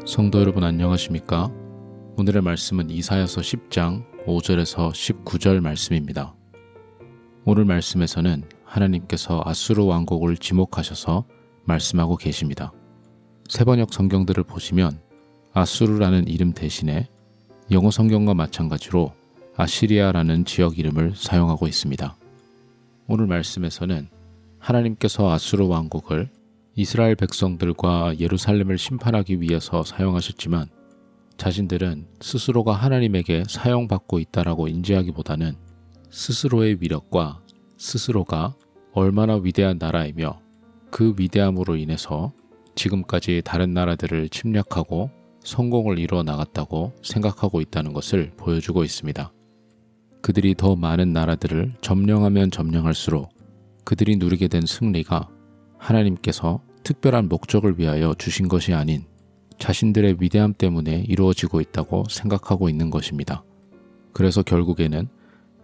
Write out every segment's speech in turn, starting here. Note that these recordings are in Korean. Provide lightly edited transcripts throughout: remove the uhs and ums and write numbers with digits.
성도 여러분 안녕하십니까? 오늘의 말씀은 이사야서 10장 5절에서 19절 말씀입니다. 오늘 말씀에서는 하나님께서 아수르 왕국을 지목하셔서 말씀하고 계십니다. 세번역 성경들을 보시면 아수르라는 이름 대신에 영어 성경과 마찬가지로 아시리아라는 지역 이름을 사용하고 있습니다. 오늘 말씀에서는 하나님께서 아수르 왕국을 이스라엘 백성들과 예루살렘을 심판하기 위해서 사용하셨지만 자신들은 스스로가 하나님에게 사용받고 있다라고 인지하기보다는 스스로의 위력과 스스로가 얼마나 위대한 나라이며 그 위대함으로 인해서 지금까지 다른 나라들을 침략하고 성공을 이루어 나갔다고 생각하고 있다는 것을 보여주고 있습니다. 그들이 더 많은 나라들을 점령하면 점령할수록 그들이 누리게 된 승리가 하나님께서 특별한 목적을 위하여 주신 것이 아닌 자신들의 위대함 때문에 이루어지고 있다고 생각하고 있는 것입니다. 그래서 결국에는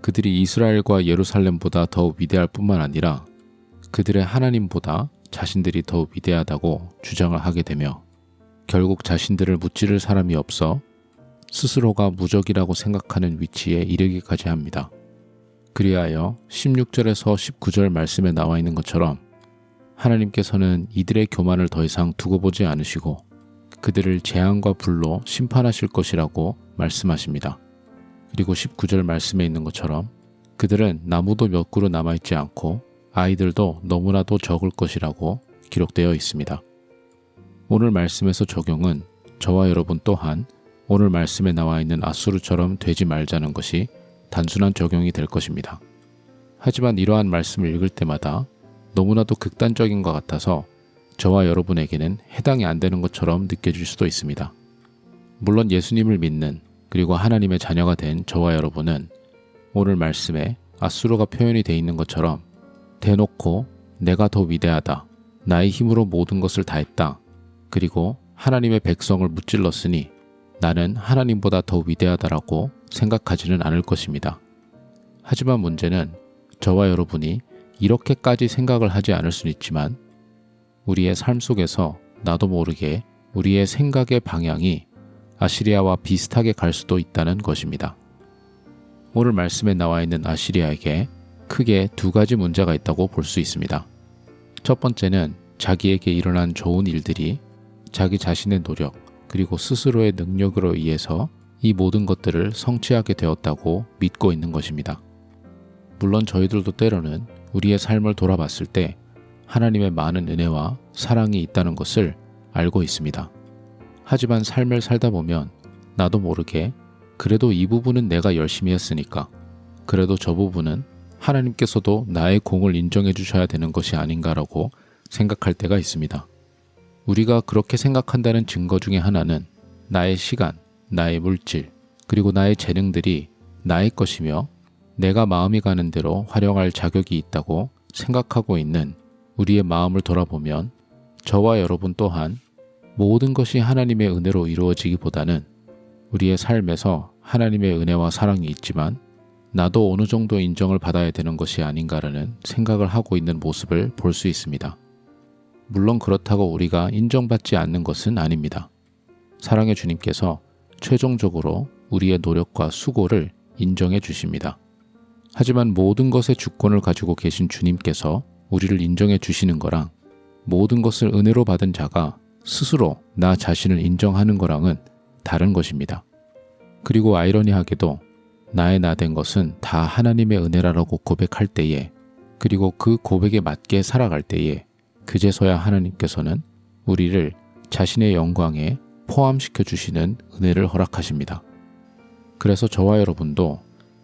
그들이 이스라엘과 예루살렘보다 더 위대할 뿐만 아니라 그들의 하나님보다 자신들이 더 위대하다고 주장을 하게 되며 결국 자신들을 무찌를 사람이 없어 스스로가 무적이라고 생각하는 위치에 이르기까지 합니다. 그리하여 16절에서 19절 말씀에 나와 있는 것처럼 하나님께서는 이들의 교만을 더 이상 두고 보지 않으시고 그들을 재앙과 불로 심판하실 것이라고 말씀하십니다. 그리고 19절 말씀에 있는 것처럼 그들은 나무도 몇 그루 남아있지 않고 아이들도 너무나도 적을 것이라고 기록되어 있습니다. 오늘 말씀에서 적용은 저와 여러분 또한 오늘 말씀에 나와 있는 아수르처럼 되지 말자는 것이 단순한 적용이 될 것입니다. 하지만 이러한 말씀을 읽을 때마다 너무나도 극단적인 것 같아서 저와 여러분에게는 해당이 안 되는 것처럼 느껴질 수도 있습니다. 물론 예수님을 믿는 그리고 하나님의 자녀가 된 저와 여러분은 오늘 말씀에 아수르가 표현이 되어 있는 것처럼 대놓고 내가 더 위대하다, 나의 힘으로 모든 것을 다 했다, 그리고 하나님의 백성을 무찔렀으니 나는 하나님보다 더 위대하다라고 생각하지는 않을 것입니다. 하지만 문제는 저와 여러분이 이렇게까지 생각을 하지 않을 수는 있지만 우리의 삶 속에서 나도 모르게 우리의 생각의 방향이 아시리아와 비슷하게 갈 수도 있다는 것입니다. 오늘 말씀에 나와 있는 아시리아에게 크게 두 가지 문제가 있다고 볼 수 있습니다. 첫 번째는 자기에게 일어난 좋은 일들이 자기 자신의 노력 그리고 스스로의 능력으로 의해서 이 모든 것들을 성취하게 되었다고 믿고 있는 것입니다. 물론 저희들도 때로는 우리의 삶을 돌아봤을 때 하나님의 많은 은혜와 사랑이 있다는 것을 알고 있습니다. 하지만 삶을 살다 보면 나도 모르게 그래도 이 부분은 내가 열심히 했으니까 그래도 저 부분은 하나님께서도 나의 공을 인정해 주셔야 되는 것이 아닌가라고 생각할 때가 있습니다. 우리가 그렇게 생각한다는 증거 중에 하나는 나의 시간, 나의 물질, 그리고 나의 재능들이 나의 것이며 내가 마음이 가는 대로 활용할 자격이 있다고 생각하고 있는 우리의 마음을 돌아보면 저와 여러분 또한 모든 것이 하나님의 은혜로 이루어지기보다는 우리의 삶에서 하나님의 은혜와 사랑이 있지만 나도 어느 정도 인정을 받아야 되는 것이 아닌가라는 생각을 하고 있는 모습을 볼 수 있습니다. 물론 그렇다고 우리가 인정받지 않는 것은 아닙니다. 사랑의 주님께서 최종적으로 우리의 노력과 수고를 인정해 주십니다. 하지만 모든 것의 주권을 가지고 계신 주님께서 우리를 인정해 주시는 거랑 모든 것을 은혜로 받은 자가 스스로 나 자신을 인정하는 거랑은 다른 것입니다. 그리고 아이러니하게도 나의 나 된 것은 다 하나님의 은혜라고 고백할 때에 그리고 그 고백에 맞게 살아갈 때에 그제서야 하나님께서는 우리를 자신의 영광에 포함시켜 주시는 은혜를 허락하십니다. 그래서 저와 여러분도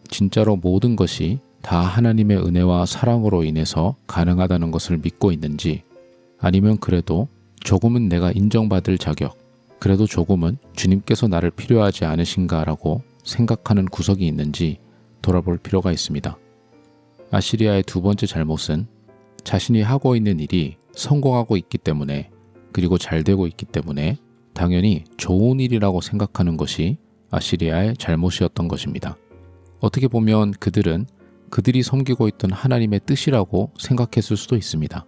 진짜로 모든 것이 다 하나님의 은혜와 사랑으로 인해서 가능하다는 것을 믿고 있는지 아니면 그래도 조금은 내가 인정받을 자격, 그래도 조금은 주님께서 나를 필요하지 않으신가라고 생각하는 구석이 있는지 돌아볼 필요가 있습니다. 아시리아의 두 번째 잘못은 자신이 하고 있는 일이 성공하고 있기 때문에 그리고 잘 되고 있기 때문에 당연히 좋은 일이라고 생각하는 것이 아시리아의 잘못이었던 것입니다. 어떻게 보면 그들은 그들이 섬기고 있던 하나님의 뜻이라고 생각했을 수도 있습니다.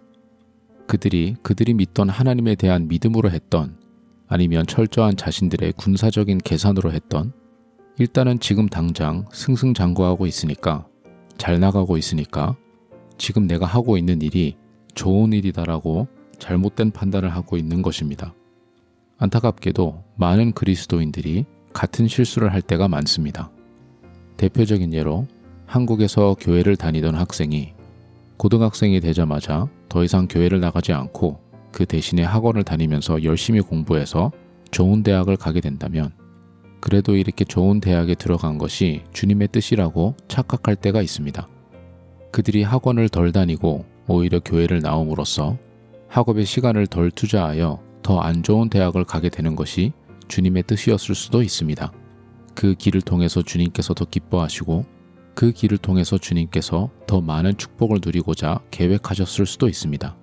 그들이 믿던 하나님에 대한 믿음으로 했던 아니면 철저한 자신들의 군사적인 계산으로 했던 일단은 지금 당장 승승장구하고 있으니까 잘 나가고 있으니까 지금 내가 하고 있는 일이 좋은 일이다라고 잘못된 판단을 하고 있는 것입니다. 안타깝게도 많은 그리스도인들이 같은 실수를 할 때가 많습니다. 대표적인 예로 한국에서 교회를 다니던 학생이 고등학생이 되자마자 더 이상 교회를 나가지 않고 그 대신에 학원을 다니면서 열심히 공부해서 좋은 대학을 가게 된다면 그래도 이렇게 좋은 대학에 들어간 것이 주님의 뜻이라고 착각할 때가 있습니다. 그들이 학원을 덜 다니고 오히려 교회를 나옴으로써 학업에 시간을 덜 투자하여 더 안 좋은 대학을 가게 되는 것이 주님의 뜻이었을 수도 있습니다. 그 길을 통해서 주님께서 더 기뻐하시고 그 길을 통해서 주님께서 더 많은 축복을 누리고자 계획하셨을 수도 있습니다.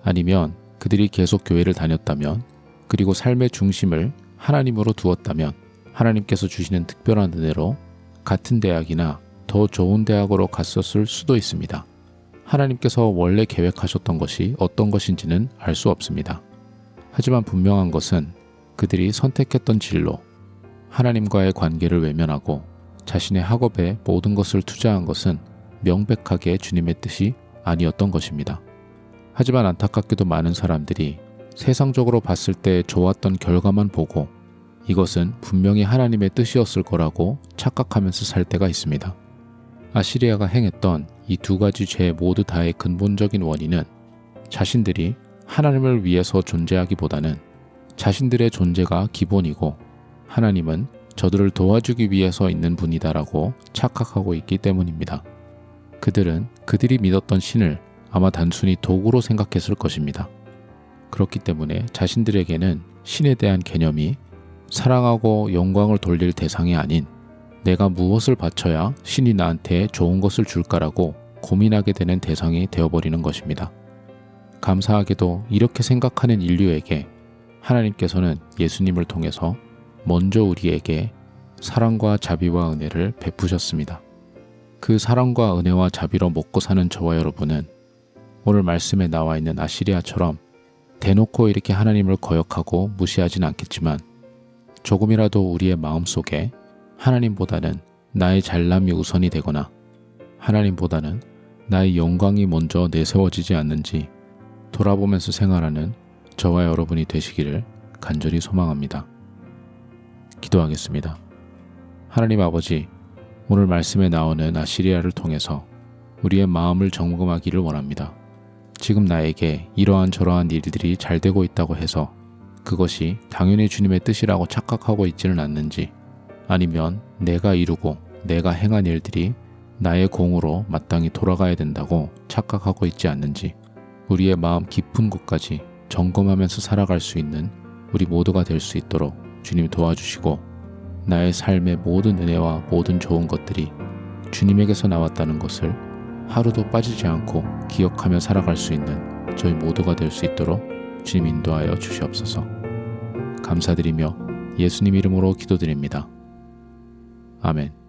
아니면 그들이 계속 교회를 다녔다면 그리고 삶의 중심을 하나님으로 두었다면 하나님께서 주시는 특별한 은혜로 같은 대학이나 더 좋은 대학으로 갔었을 수도 있습니다. 하나님께서 원래 계획하셨던 것이 어떤 것인지는 알 수 없습니다. 하지만 분명한 것은 그들이 선택했던 진로, 하나님과의 관계를 외면하고 자신의 학업에 모든 것을 투자한 것은 명백하게 주님의 뜻이 아니었던 것입니다. 하지만 안타깝게도 많은 사람들이 세상적으로 봤을 때 좋았던 결과만 보고 이것은 분명히 하나님의 뜻이었을 거라고 착각하면서 살 때가 있습니다. 아시리아가 행했던 이 두 가지 죄 모두 다의 근본적인 원인은 자신들이 하나님을 위해서 존재하기보다는 자신들의 존재가 기본이고 하나님은 저들을 도와주기 위해서 있는 분이다라고 착각하고 있기 때문입니다. 그들은 그들이 믿었던 신을 아마 단순히 도구로 생각했을 것입니다. 그렇기 때문에 자신들에게는 신에 대한 개념이 사랑하고 영광을 돌릴 대상이 아닌 내가 무엇을 바쳐야 신이 나한테 좋은 것을 줄까라고 고민하게 되는 대상이 되어버리는 것입니다. 감사하게도 이렇게 생각하는 인류에게 하나님께서는 예수님을 통해서 먼저 우리에게 사랑과 자비와 은혜를 베푸셨습니다. 그 사랑과 은혜와 자비로 먹고 사는 저와 여러분은 오늘 말씀에 나와 있는 아시리아처럼 대놓고 이렇게 하나님을 거역하고 무시하진 않겠지만 조금이라도 우리의 마음속에 하나님보다는 나의 잘남이 우선이 되거나 하나님보다는 나의 영광이 먼저 내세워지지 않는지 돌아보면서 생활하는 저와 여러분이 되시기를 간절히 소망합니다. 기도하겠습니다. 하나님 아버지, 오늘 말씀에 나오는 아시리아를 통해서 우리의 마음을 점검하기를 원합니다. 지금 나에게 이러한 저러한 일들이 잘 되고 있다고 해서 그것이 당연히 주님의 뜻이라고 착각하고 있지는 않는지, 아니면 내가 이루고 내가 행한 일들이 나의 공으로 마땅히 돌아가야 된다고 착각하고 있지 않는지 우리의 마음 깊은 곳까지 점검하면서 살아갈 수 있는 우리 모두가 될 수 있도록 주님 도와주시고 나의 삶의 모든 은혜와 모든 좋은 것들이 주님에게서 나왔다는 것을 하루도 빠지지 않고 기억하며 살아갈 수 있는 저희 모두가 될 수 있도록 주님 인도하여 주시옵소서. 감사드리며 예수님 이름으로 기도드립니다. 아멘.